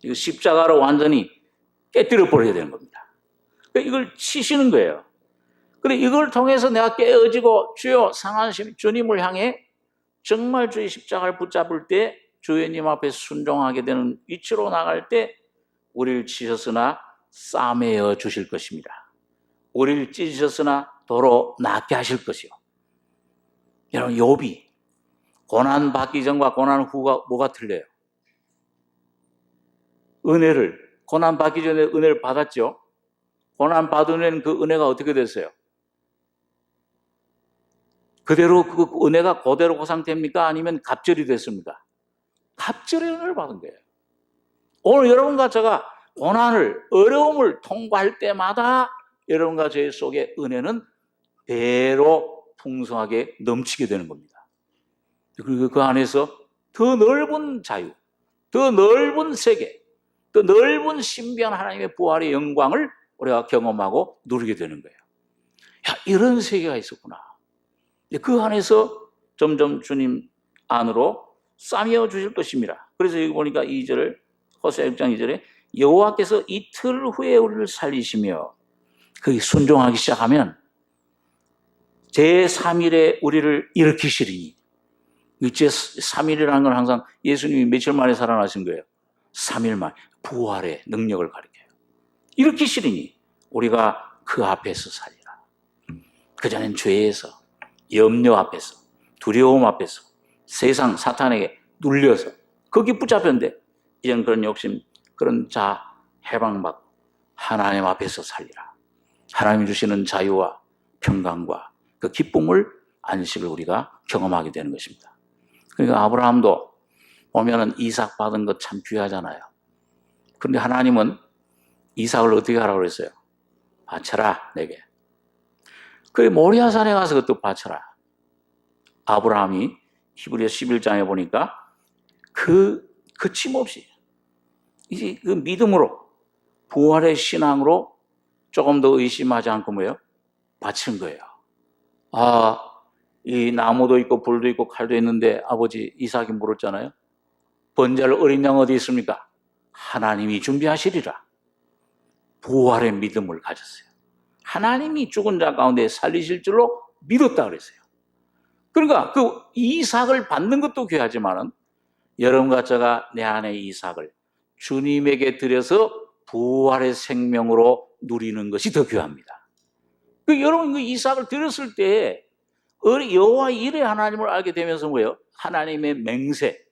이거 십자가로 완전히 깨뜨려버려야 되는 겁니다. 이걸 치시는 거예요. 그래, 이걸 통해서 내가 깨어지고 주여 상하신 주님을 향해 정말 주의 십자가를 붙잡을 때 주님 앞에 순종하게 되는 위치로 나갈 때 우리를 치셨으나 싸매어 주실 것입니다. 우리를 찢으셨으나 도로 낫게 하실 것이요. 여러분, 욥이 고난 받기 전과 고난 후가 뭐가 틀려요? 고난 받기 전에 은혜를 받았죠. 고난 받은 후에는 그 은혜가 어떻게 됐어요? 그대로 그 은혜가 그대로 그 상태입니까? 아니면 갑절이 됐습니까? 갑절의 은혜를 받은 거예요. 오늘 여러분과 제가 고난을, 어려움을 통과할 때마다 여러분과 제 속에 은혜는 배로 풍성하게 넘치게 되는 겁니다. 그리고 그 안에서 더 넓은 자유, 더 넓은 세계, 더 넓은 신비한 하나님의 부활의 영광을 우리가 경험하고 누리게 되는 거예요. 야, 이런 세계가 있었구나. 그 안에서 점점 주님 안으로 싸매어 주실 것입니다. 그래서 여기 보니까 2절, 호세아 6장 2절에 여호와께서 이틀 후에 우리를 살리시며, 거기 순종하기 시작하면 제3일에 우리를 일으키시리니, 제3일이라는 건 항상 예수님이 며칠 만에 살아나신 거예요? 3일 만에. 부활의 능력을 가리켜요. 일으키시리니 우리가 그 앞에서 살리라. 그전엔 죄에서, 염려 앞에서, 두려움 앞에서, 세상 사탄에게 눌려서 거기 붙잡혔는데 이제는 그런 욕심, 그런 해방받고 하나님 앞에서 살리라. 하나님이 주시는 자유와 평강과 그 기쁨을, 안식을 우리가 경험하게 되는 것입니다. 그러니까 아브라함도 보면은 이삭 받은 것 참 귀하잖아요. 그런데 하나님은 이삭을 어떻게 하라고 그랬어요? 바쳐라, 내게. 그래, 모리아산에 가서 그것도 바쳐라. 아브라함이 히브리서 11장에 보니까 거침없이 이제 그 믿음으로, 부활의 신앙으로 조금 더 의심하지 않고 뭐예요? 바친 거예요. 이 나무도 있고 불도 있고 칼도 있는데 아버지, 이삭이 물었잖아요. 번제할 어린 양 어디 있습니까? 하나님이 준비하시리라. 부활의 믿음을 가졌어요. 하나님이 죽은 자 가운데 살리실 줄로 믿었다 그랬어요. 그러니까 그 이삭을 받는 것도 귀하지만은 여러분과 제가 내 안에 이삭을 주님에게 드려서 부활의 생명으로 누리는 것이 더 귀합니다. 여러분, 그 이삭을 드렸을 때 여호와 일의 하나님을 알게 되면서 뭐예요? 하나님의 맹세,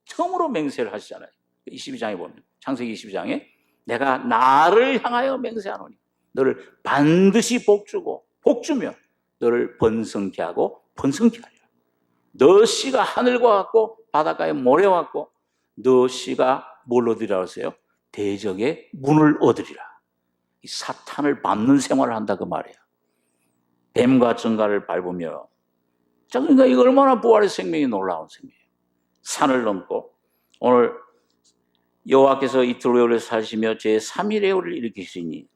처음으로 맹세를 하시잖아요. 22장에 보면, 창세기 22장에 내가 나를 향하여 맹세하노니, 너를 반드시 복주고 복주며 너를 번성케 하고 번성케 하리라. 너 씨가 하늘과 같고 바닷가의 모래와 같고 너 씨가 뭘 얻으리라 하세요? 대적의 문을 얻으리라. 이 사탄을 밟는 생활을 한다 그 말이에요. 뱀과 정갈을 밟으며. 자, 그러니까 이거 얼마나 부활의 생명이 놀라운 생명이에요. 산을 넘고 오늘 여호와께서 이틀 후에 사시며 제3일에 우리를 일으키시니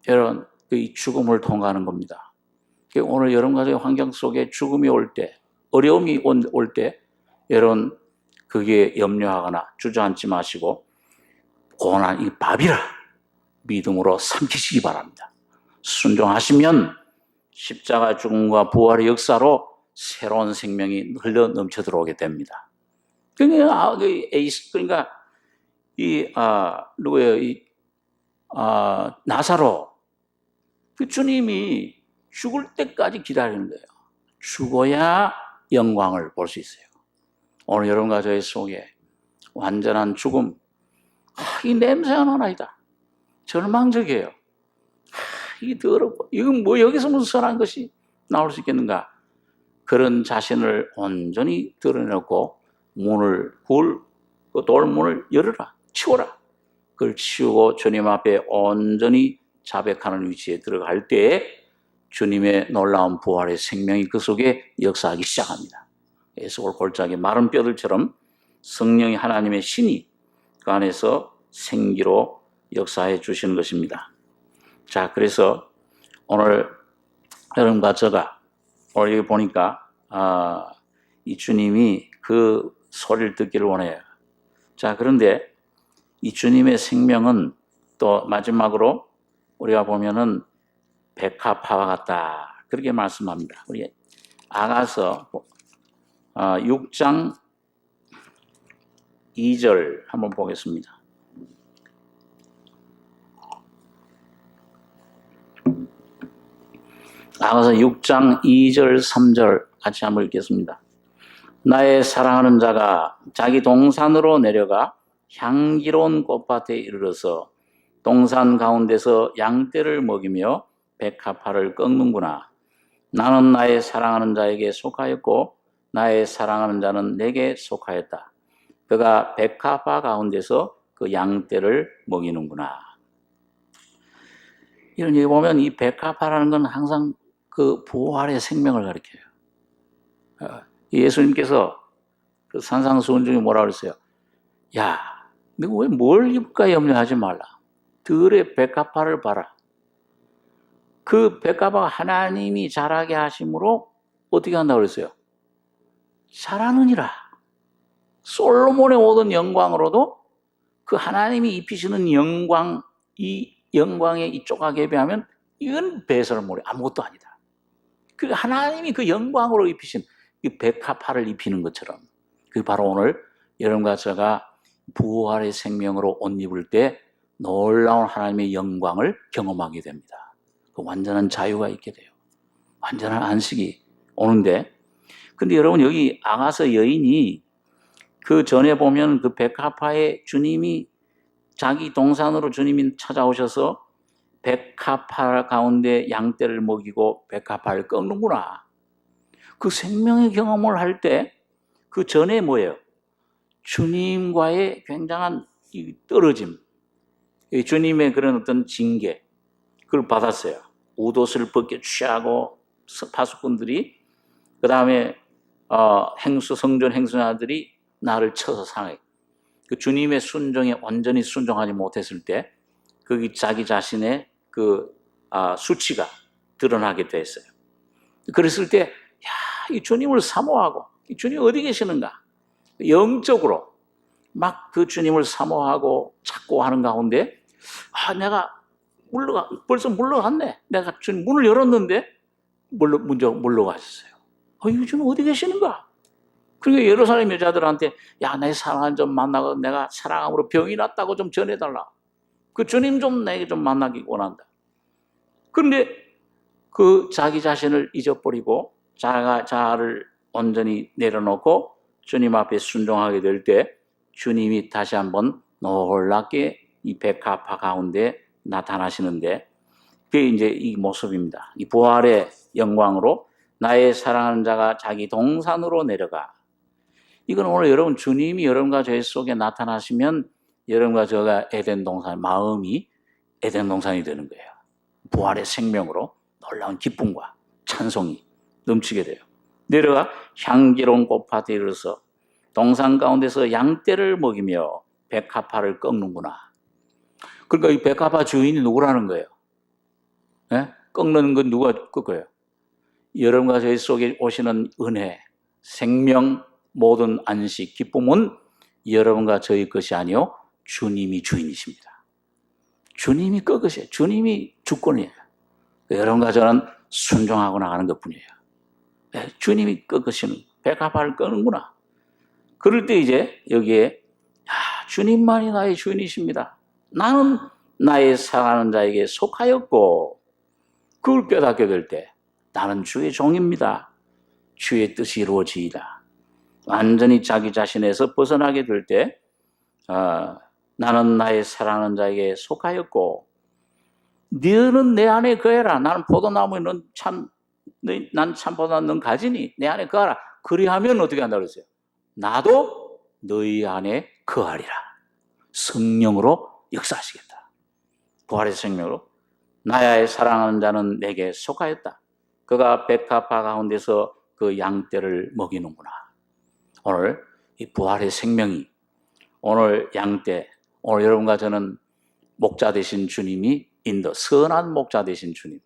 여러분 이 죽음을 통과하는 겁니다. 오늘 여러분 가정의 환경 속에 죽음이 올 때, 어려움이 올 때 여러분 그게 염려하거나 주저앉지 마시고 고난 이 밥이라 믿음으로 삼키시기 바랍니다. 순종하시면 십자가 죽음과 부활의 역사로 새로운 생명이 흘러 넘쳐 들어오게 됩니다. 그러니까 누구예요? 나사로 그 주님이 죽을 때까지 기다리는 거예요. 죽어야 영광을 볼 수 있어요. 오늘 여러분과 저의 속에 완전한 죽음, 이 냄새가 나나이다. 절망적이에요. 이게 더럽고 이건 뭐 여기서 무슨 선한 것이 나올 수 있겠는가? 그런 자신을 온전히 드러내고 돌문을 열어라, 치워라. 그걸 치우고 주님 앞에 온전히 자백하는 위치에 들어갈 때에 주님의 놀라운 부활의 생명이 그 속에 역사하기 시작합니다. 에스골 골짜기 마른 뼈들처럼 성령이 하나님의 신이 그 안에서 생기로 역사해 주시는 것입니다. 자, 그래서 오늘 여러분과 제가 오늘 여기 보니까 이 주님이 그 소리를 듣기를 원해요. 자, 그런데 이 주님의 생명은 또 마지막으로 우리가 보면은 백합화와 같다. 그렇게 말씀합니다. 우리 아가서 6장 2절 한번 보겠습니다. 아가서 6장 2절 3절 같이 한번 읽겠습니다. 나의 사랑하는 자가 자기 동산으로 내려가 향기로운 꽃밭에 이르러서 동산 가운데서 양떼를 먹이며 백합화를 꺾는구나. 나는 나의 사랑하는 자에게 속하였고 나의 사랑하는 자는 내게 속하였다. 그가 백합화 가운데서 그 양떼를 먹이는구나. 이런 얘기 보면 이 백합화라는 건 항상 그 부활의 생명을 가리켜요. 예수님께서 그 산상수훈 중에 뭐라 그랬어요? 야, 너 왜 뭘 입을까 염려하지 말라. 들의 백합화를 봐라. 그 백합화가 하나님이 자라게 하심으로 어떻게 한다고 그랬어요? 자라느니라. 솔로몬의 모든 영광으로도 그 하나님이 입히시는 영광, 이 영광의 이 조각에 비하면 이건 배설물이 아무것도 아니다. 그 하나님이 그 영광으로 입히신 이 백합화를 입히는 것처럼 그 바로 오늘 여러분과 제가 부활의 생명으로 옷 입을 때 놀라운 하나님의 영광을 경험하게 됩니다. 그 완전한 자유가 있게 돼요. 완전한 안식이 오는데, 근데 여러분 여기 아가서 여인이 그 전에 보면 그 백합화에 주님이 자기 동산으로 주님이 찾아오셔서 백합화 가운데 양떼를 먹이고 백합화를 꺾는구나. 그 생명의 경험을 할 때 그 전에 뭐예요? 주님과의 굉장한 이 떨어짐, 주님의 그런 어떤 징계, 그걸 받았어요. 옷을 벗겨 취하고 파수꾼들이, 그 다음에 성전 행수자들이 나를 쳐서 상해. 그 주님의 순종에 완전히 순종하지 못했을 때, 거기 자기 자신의 그 수치가 드러나게 됐어요. 그랬을 때, 이 주님을 사모하고, 이 주님 어디 계시는가? 영적으로 막 그 주님을 사모하고 찾고 하는 가운데, 내가 벌써 물러갔네. 내가 주님 문을 열었는데, 먼저 물러가셨어요. 이 주님 어디 계시는가? 그리고 예루살렘 여자들한테, 내 사랑한 좀 만나고 내가 사랑함으로 병이 났다고 좀 전해달라. 그 주님 좀 내게 좀 만나기 원한다. 그런데 그 자기 자신을 잊어버리고 자아를 온전히 내려놓고 주님 앞에 순종하게 될 때 주님이 다시 한번 놀랍게 이 백합화 가운데 나타나시는데, 그게 이제 이 모습입니다. 이 부활의 영광으로 나의 사랑하는 자가 자기 동산으로 내려가. 이건 오늘 여러분 주님이 여러분과 저희 속에 나타나시면 여러분과 저가 에덴 동산, 마음이 에덴 동산이 되는 거예요. 부활의 생명으로 놀라운 기쁨과 찬송이 넘치게 돼요. 내려가 향기로운 꽃밭에 이르러서 동산 가운데서 양떼를 먹이며 백합화를 꺾는구나. 그러니까 이 백합화 주인이 누구라는 거예요? 네? 꺾는 건 누가 꺾어요? 여러분과 저희 속에 오시는 은혜, 생명, 모든 안식, 기쁨은 여러분과 저희 것이 아니요 주님이 주인이십니다. 주님이 꺾으세요. 주님이 주권이에요. 여러분과 저는 순종하고 나가는 것뿐이에요. 네, 주님이 꺾으시는 백합화를 꺾는구나. 그럴 때 이제 여기에 주님만이 나의 주인이십니다. 나는 나의 사랑하는 자에게 속하였고, 그걸 깨닫게 될 때 나는 주의 종입니다. 주의 뜻이 이루어지이다. 완전히 자기 자신에서 벗어나게 될 때 나는 나의 사랑하는 자에게 속하였고 너는 내 안에 거해라. 나는 포도나무에 난 참포도나무 넌 가지니 내 안에 거하라. 그리하면 어떻게 한다고 그랬어요? 나도 너희 안에 거하리라. 성령으로 역사하시겠다. 부활의 생명으로 나의 사랑하는 자는 내게 속하였다. 그가 백합화 가운데서 그 양떼를 먹이는구나. 오늘 이 부활의 생명이 오늘 양떼, 오늘 여러분과 저는 목자 되신 주님이 선한 목자 되신 주님.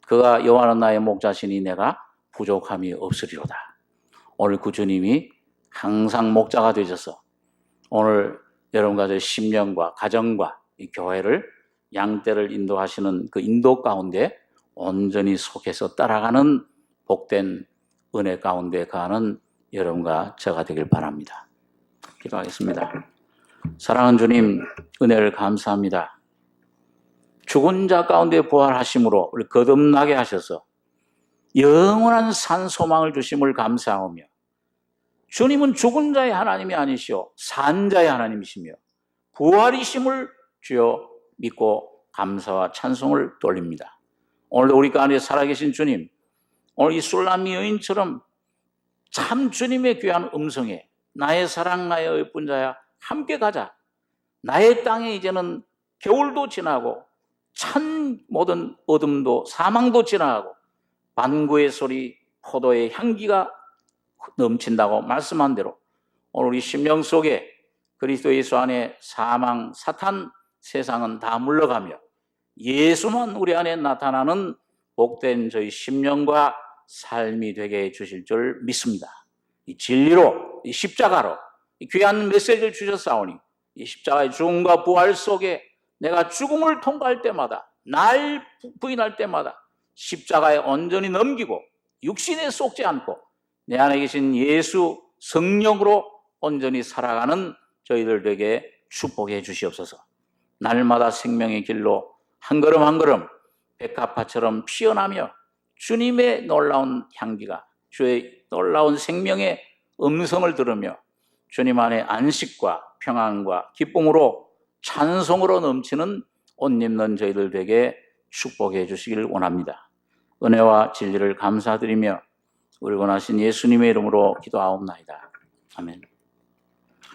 그가 여호와는 나의 목자시니 내가 부족함이 없으리로다. 오늘 그 주님이 항상 목자가 되셔서 오늘 여러분과 저의 심령과 가정과 이 교회를 양떼를 인도하시는 그 인도 가운데 온전히 속해서 따라가는 복된 은혜 가운데 가는 여러분과 저가 되길 바랍니다. 기도하겠습니다. 사랑하는 주님, 은혜를 감사합니다. 죽은 자 가운데 부활하심으로 우리 거듭나게 하셔서 영원한 산 소망을 주심을 감사하며, 주님은 죽은 자의 하나님이 아니시오 산 자의 하나님이시며 부활이심을 주여 믿고 감사와 찬송을 돌립니다. 오늘도 우리 가운데 살아계신 주님, 오늘 이 술람미 여인처럼 참 주님의 귀한 음성에 나의 사랑 나의 예쁜 자야 함께 가자. 나의 땅에 이제는 겨울도 지나고 찬 모든 어둠도 사망도 지나가고 반구의 소리 포도의 향기가 넘친다고 말씀한 대로 오늘 우리 심령 속에 그리스도 예수 안에 사망 사탄 세상은 다 물러가며 예수만 우리 안에 나타나는 복된 저희 심령과 삶이 되게 해주실 줄 믿습니다. 이 진리로, 이 십자가로 이 귀한 메시지를 주셨사오니 이 십자가의 죽음과 부활 속에 내가 죽음을 통과할 때마다, 날 부인할 때마다 십자가에 온전히 넘기고 육신에 속지 않고 내 안에 계신 예수 성령으로 온전히 살아가는 저희들 되게 축복해 주시옵소서. 날마다 생명의 길로 한 걸음 한 걸음 백합화처럼 피어나며 주님의 놀라운 향기가, 주의 놀라운 생명의 음성을 들으며 주님 안에 안식과 평안과 기쁨으로 찬송으로 넘치는 옷 입는 저희들 되게 축복해 주시기를 원합니다. 은혜와 진리를 감사드리며 우리 원하신 예수님의 이름으로 기도하옵나이다. 아멘.